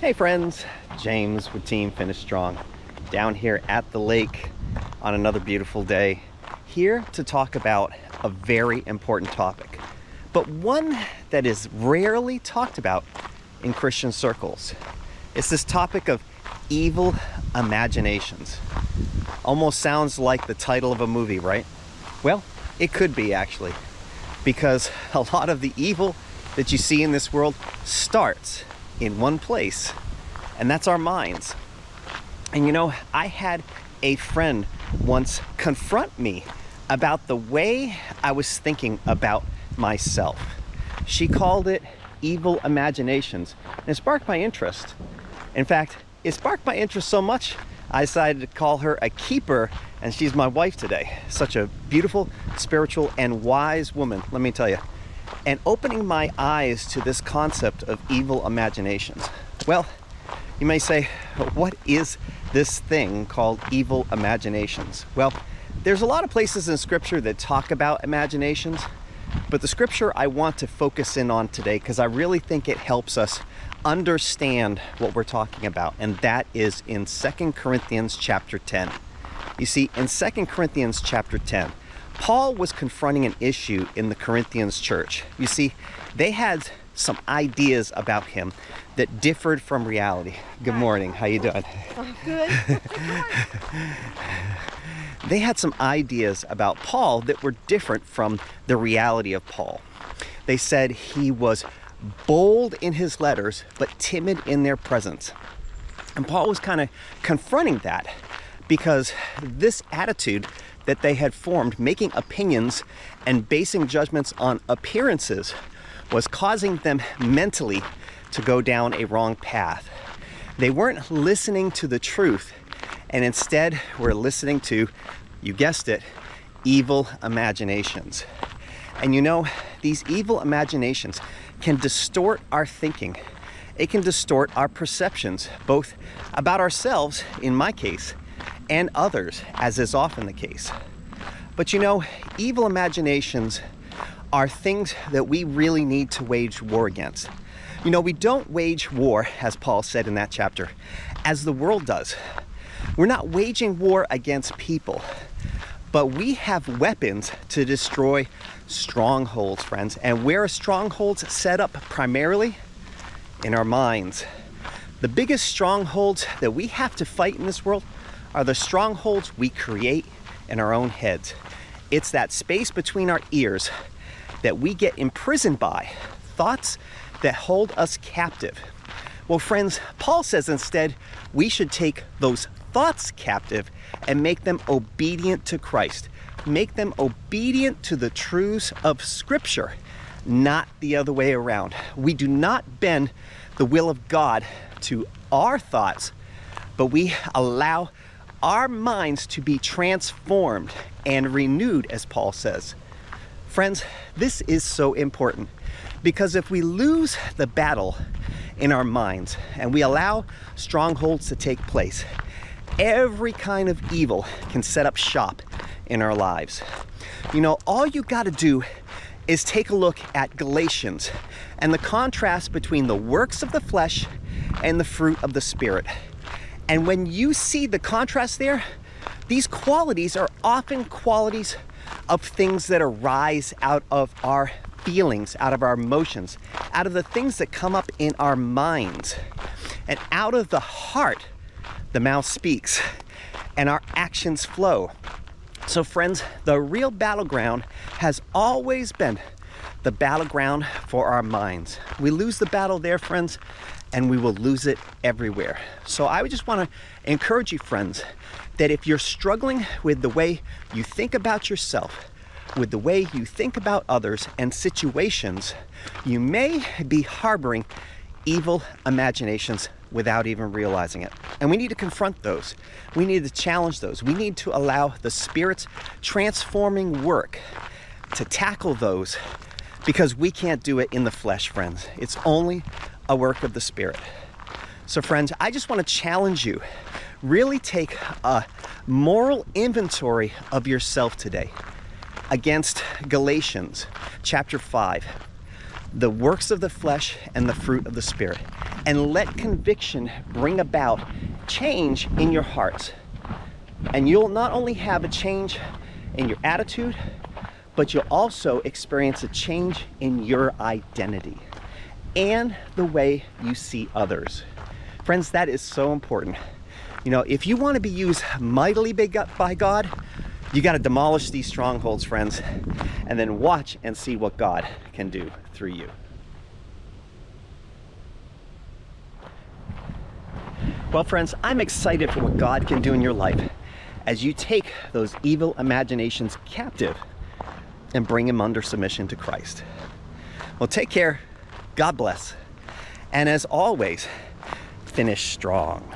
Hey friends, James with Team Finish Strong, down here at the lake on another beautiful day, here to talk about a very important topic, but one that is rarely talked about in Christian circles. It's this topic of evil imaginations. Almost sounds like the title of a movie, right? Well, it could be actually, because a lot of the evil that you see in this world starts in one place, and that's our minds. And you know, I had a friend once confront me about the way I was thinking about myself. She called it evil imaginations, and it sparked my interest. In fact, it sparked my interest so much I decided to call her a keeper, and she's my wife today. Such a beautiful, spiritual, and wise woman, let me tell you. And opening my eyes to this concept of evil imaginations. Well, you may say, what is this thing called evil imaginations? Well, there's a lot of places in Scripture that talk about imaginations, but the Scripture I want to focus in on today, because I really think it helps us understand what we're talking about, and that is in 2 Corinthians chapter 10. You see, in 2 Corinthians chapter 10, Paul was confronting an issue in the Corinthians church. You see, they had some ideas about him that differed from reality. Good morning, how you doing? Oh, good. They had some ideas about Paul that were different from the reality of Paul. They said he was bold in his letters, but timid in their presence. And Paul was kind of confronting that, because this attitude that they had formed, making opinions and basing judgments on appearances, was causing them mentally to go down a wrong path. They weren't listening to the truth, and instead were listening to, you guessed it, evil imaginations. And you know, these evil imaginations can distort our thinking. It can distort our perceptions, both about ourselves, in my case, and others, as is often the case. But you know, evil imaginations are things that we really need to wage war against. You know, we don't wage war, as Paul said in that chapter, as the world does. We're not waging war against people, but we have weapons to destroy strongholds, friends. And where are strongholds set up primarily? In our minds. The biggest strongholds that we have to fight in this world are the strongholds we create in our own heads. It's that space between our ears that we get imprisoned by, thoughts that hold us captive. Well, friends, Paul says instead we should take those thoughts captive and make them obedient to Christ. Make them obedient to the truths of Scripture, not the other way around. We do not bend the will of God to our thoughts, but we allow our minds to be transformed and renewed, as Paul says. Friends, this is so important, because if we lose the battle in our minds and we allow strongholds to take place, every kind of evil can set up shop in our lives. You know, all you got to do is take a look at Galatians and the contrast between the works of the flesh and the fruit of the Spirit. And when you see the contrast there, these qualities are often qualities of things that arise out of our feelings, out of our emotions, out of the things that come up in our minds. And out of the heart, the mouth speaks and our actions flow. So friends, the real battleground has always been the battleground for our minds. We lose the battle there, friends, and we will lose it everywhere. So I would just want to encourage you, friends, that if you're struggling with the way you think about yourself, with the way you think about others and situations, you may be harboring evil imaginations without even realizing it. And we need to confront those. We need to challenge those. We need to allow the Spirit's transforming work to tackle those, because we can't do it in the flesh, friends. It's only a work of the Spirit. So friends, I just want to challenge you. Really take a moral inventory of yourself today against Galatians chapter 5. the works of the flesh and the fruit of the Spirit, and let conviction bring about change in your hearts. And you'll not only have a change in your attitude, but you'll also experience a change in your identity and the way you see others. Friends, that is so important. You know, if you want to be used mightily by God, you got to demolish these strongholds, friends, and then watch and see what God can do through you. Well, friends, I'm excited for what God can do in your life as you take those evil imaginations captive and bring them under submission to Christ. Well, take care. God bless. And as always, finish strong.